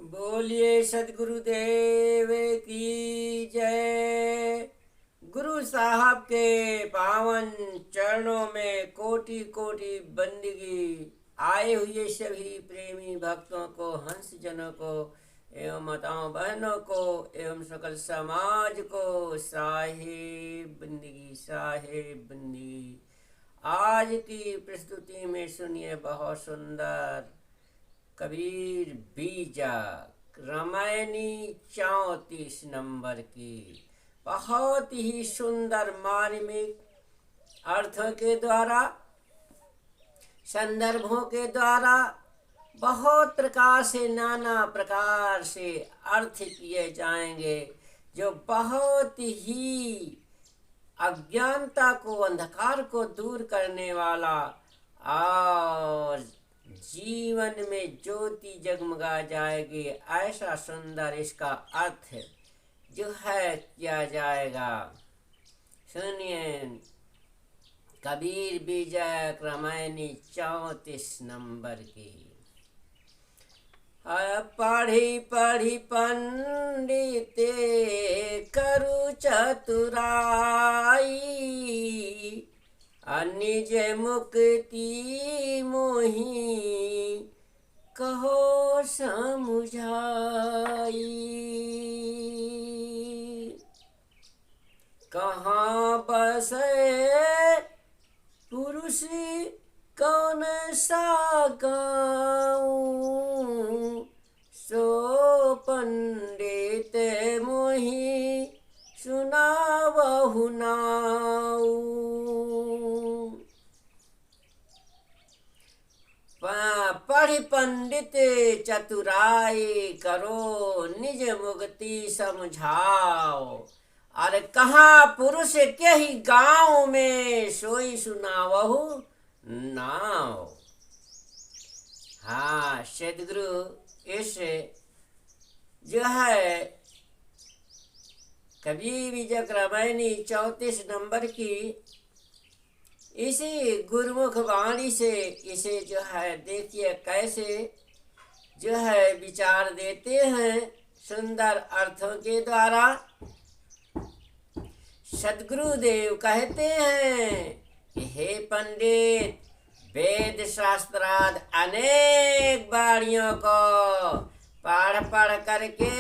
बोलिए सदगुरुदेव की जय। गुरु साहब के पावन चरणों में कोटि कोटि बंदगी। आए हुए सभी प्रेमी भक्तों को, हंस जनों को एवं माताओं बहनों को एवं सकल समाज को साहेब बंदगी, साहेब बंदगी। आज की प्रस्तुति में सुनिए बहुत सुंदर कबीर बीजक रामायणी 34 नंबर की बहुत ही सुंदर मार्मिक अर्थों के द्वारा, संदर्भों के द्वारा बहुत प्रकार से, नाना प्रकार से अर्थ किए जाएंगे, जो बहुत ही अज्ञानता को, अंधकार को दूर करने वाला और जीवन में ज्योति जगमगा जाएगी, ऐसा सुंदर इसका अर्थ जो है किया जाएगा। सुनिए कबीर बीजक रामायणी 34 नंबर की। पढ़ी पढ़ी पंडिते करु चतुराई, निज मुक्ति मोहि कहो समुझाई। कहाँ बसे पुरुष कौन सा गाऊं, सो पंडित मोहि सुनावहु नाऊ। पढ़ि पंडित चतुराई, करो निज मुक्ति समझाओ। अरे कहाँ पुरुष के ही गाँव में, सोई सुनावहु नाव। हाँ, सदगुरु इस जो है कबीर बीजक रामायणी 34 नंबर की इसी गुरुमुख वाणी से इसे जो है देखिए कैसे जो है विचार देते हैं सुंदर अर्थों के द्वारा। सदगुरुदेव कहते हैं कि हे पंडित, वेद शास्त्राद अनेक वाणियों को पढ़ पढ़ करके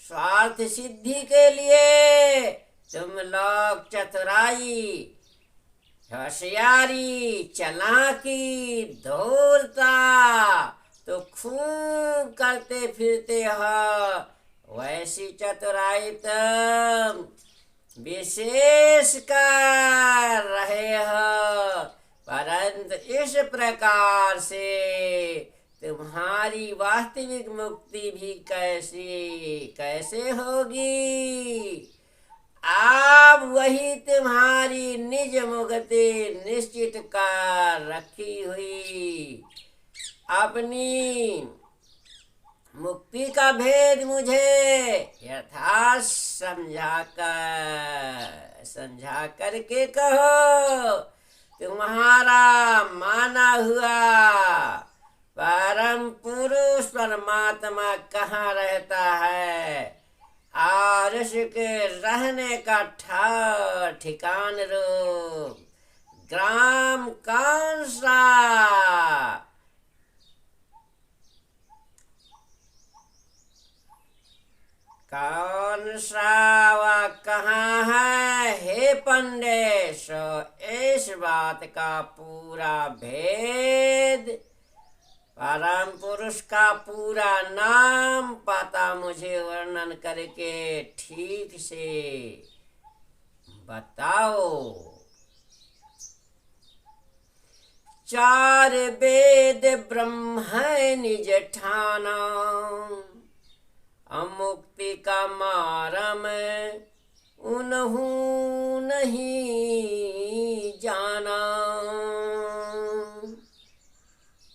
स्वार्थ सिद्धि के लिए तुम लोग चतुराई, होशियारी, चालाकी, धूर्तता तो खूब करते फिरते हो, वैसी चतुराई तुम विशेष कर रहे हो। परंतु इस प्रकार से तुम्हारी वास्तविक मुक्ति भी कैसे होगी। आप वही तुम्हारी निज मुक्ति निश्चित कर रखी हुई। अपनी मुक्ति का भेद मुझे यथार्थ समझा करके कहो। तुम्हारा माना हुआ परम पुरुष परमात्मा कहाँ रहता है और उसके रहने का ठिकान रूप ग्राम कौन सा, कौन सा व कहाँ है। हे पंडित, सो इस बात का पूरा भेद, परम पुरुष का पूरा नाम पता मुझे वर्णन करके ठीक से बताओ। 4 वेद ब्रह्म निज ठाना, अमुक्ति का मारम उन्हू नहीं जाना।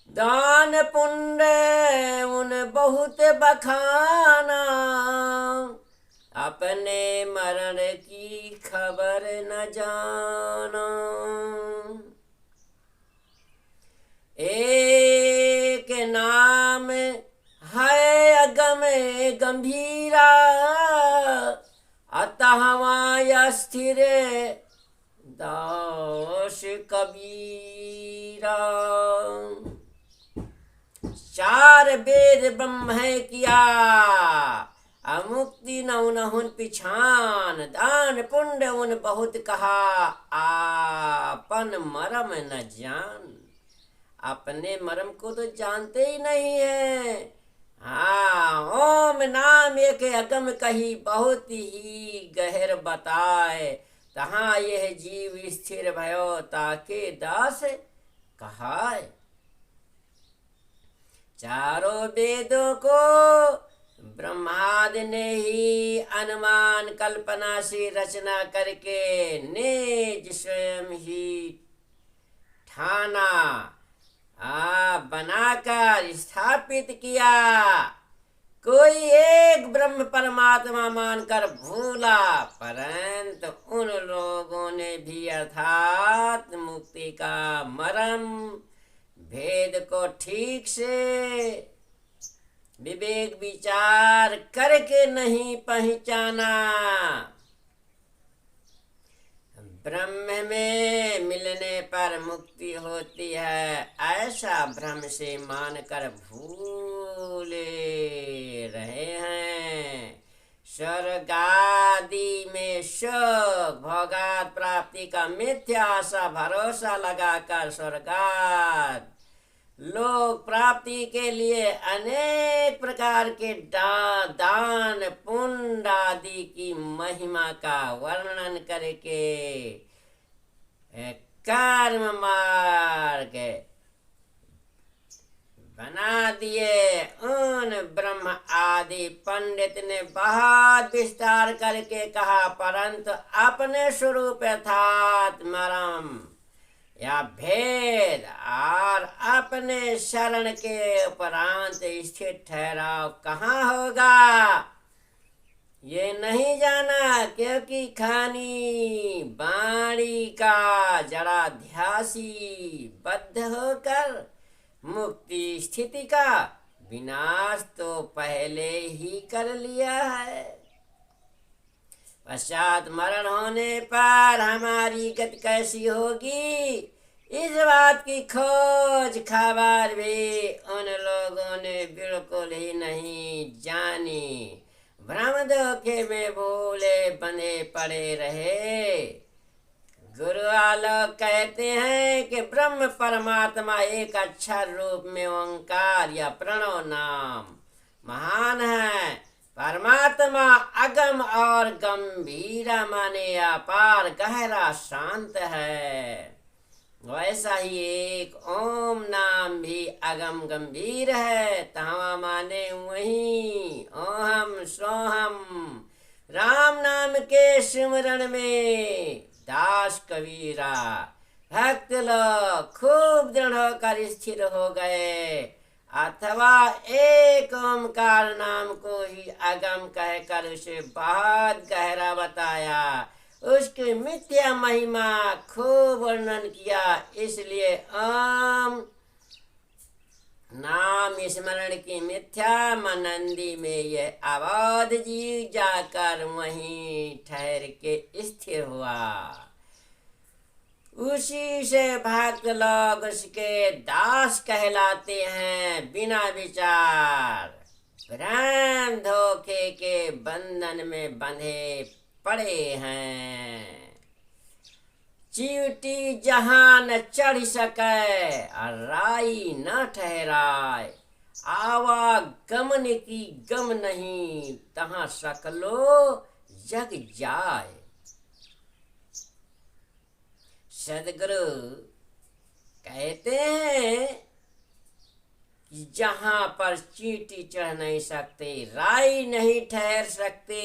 दान पुण्य उन बहुत बखाना, अपने मरण की खबर न जाना। एक नाम है अगम में गंभीरा, अतः माया स्थिर दास कबीरा। चार वेद ब्रह्म है किया, अमुक्ति न उन्हुन पिछान। दान पुण्य उन बहुत कहा, आपन मरम न जान। अपने मरम को तो जानते ही नहीं है। हाँ, ओम नाम एक अगम कही, बहुत ही गहर बताए। तहाँ यह जीव स्थिर भयो, ताके दास कहाय। चारों वेदों को ब्रह्मादि ने ही अनुमान कल्पना से रचना करके निज स्वयं ही ठाना, बनाकर स्थापित किया। कोई एक ब्रह्म परमात्मा मानकर भूला, परंतु उन लोगों ने भी अर्थात मुक्ति का मर्म भेद को ठीक से विवेक विचार करके नहीं पहचाना। ब्रह्म में मिलने पर मुक्ति होती है, ऐसा भ्रम से मानकर भूले रहे हैं। स्वर्ग आदि में सुख भोगात प्राप्ति का मिथ्या आशा भरोसा लगाकर स्वर्गाद लोक प्राप्ति के लिए अनेक प्रकार के दान पुण्य आदि की महिमा का वर्णन करके कर्म मार्ग बना दिए। उन ब्रह्म आदि पंडित ने बहुत विस्तार करके कहा, परंतु अपने स्वरूप अर्थात मरम या भेद और अपने शरण के उपरांत स्थित ठहराव कहाँ होगा, ये नहीं जाना। क्योंकि खानी बाणी का जड़ाध्यासी बद्ध होकर मुक्ति स्थिति का विनाश तो पहले ही कर लिया है। पश्चात मरण होने पर हमारी गति कैसी होगी, इस बात की खोज खबर भी उन लोगों ने बिल्कुल ही नहीं जानी। भ्रम धोखे में भूले बने पड़े रहे। गुरु आलोक कहते हैं कि ब्रह्म परमात्मा एक अक्षर रूप में ओंकार या प्रणव नाम महान है। परमात्मा अगम और गंभीरा माने अपार गहरा शांत है। वैसा ही एक ओम नाम भी अगम गंभीर है। तहाँ माने वही ओहम सोहम। राम नाम के सिमरण में दास कबीरा भक्त लोग खूब दृढ़ होकर स्थिर हो गए, अथवा एक ओमकार नाम को ही अगम कहकर उसे बहुत गहरा बताया। उसकी मिथ्या महिमा खूब वर्णन किया। इसलिए ओम नाम स्मरण की मिथ्या मनंदी में यह अवध जीव जाकर वहीं ठहर के स्थिर हुआ। उसी से भक्त लोग उसके दास कहलाते हैं। बिना विचार भ्रम धोखे के बंधन में बंधे पड़े हैं। चींटी जहां न चढ़ सके और राई न ठहराए, आवागमन की गम नहीं तहां सकलो जग जाए। सदगुरु कहते हैं कि जहां पर चींटी चढ़ नहीं सकते, राई नहीं ठहर सकते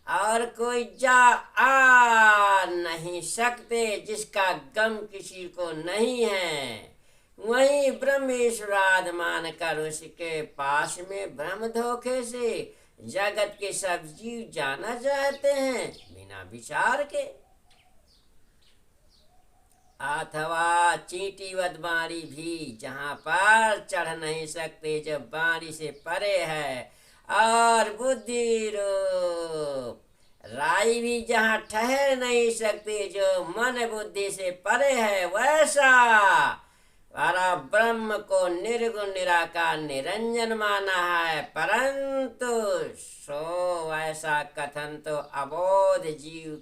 और कोई जा आ नहीं सकते, जिसका गम किसी को नहीं है, वही ब्रह्मेश्वराद मानकर उसके पास में भ्रम धोखे से जगत के सब जीव जाना चाहते हैं बिना विचार के। अथवा चींटीवत बाणी भी जहाँ पर चढ़ नहीं सकते, जब बाणी से परे है और बुद्धि रूप। राई भी जहाँ ठहर नहीं सकती, जो मन बुद्धि से परे है, वैसा और ब्रह्म को निर्गुण निराकार निरंजन माना है। परंतु सो ऐसा कथन तो अबोध जीव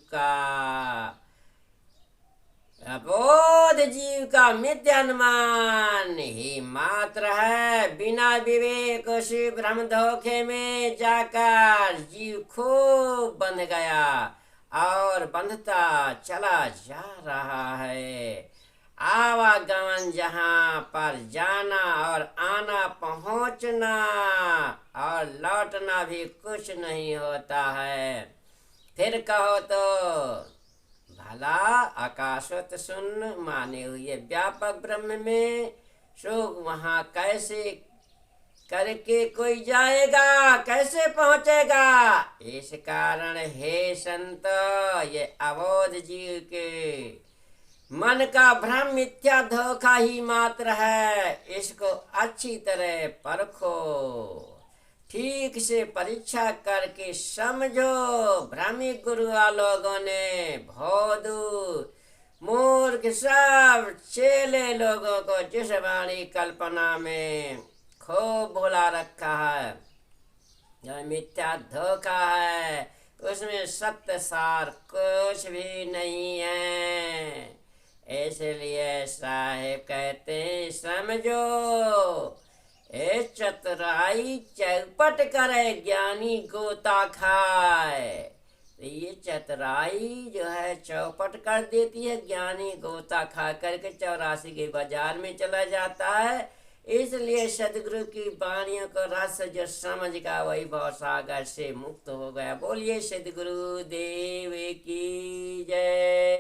का मिथ्या अनुमान ही मात्र है। बिना विवेक उसी भ्रम धोखे में जाकर जीव खूब बंध गया और बंधता चला जा रहा है। आवागमन जहाँ पर जाना और आना, पहुँचना और लौटना भी कुछ नहीं होता है। फिर कहो तो भला आकाशत सुन माने हुए व्यापक ब्रह्म में सो वहाँ कैसे करके कोई जाएगा, कैसे पहुँचेगा? इस कारण हे संत, ये अबोध जीव के मन का भ्रम मिथ्या धोखा ही मात्र है। इसको अच्छी तरह परखो, ठीक से परीक्षा करके समझो। भ्रमी गुरु लोगों ने भोदू मूर्ख सब चेले लोगों को जिस वाणी कल्पना में खूब भुला रखा है, यह मिथ्या धोखा है, उसमें सत्य सार कुछ भी नहीं है। इसलिए साहेब कहते हैं, समझो ए चतुराई चौपट करे, ज्ञानी गोता खाए। तो ये चतुराई जो है चौपट कर देती है, ज्ञानी गोता खा करके 84 के बाजार में चला जाता है। इसलिए सदगुरु की वाणियों को रस जो समझ का, वही भवसागर से मुक्त हो गया। बोलिए सदगुरु देव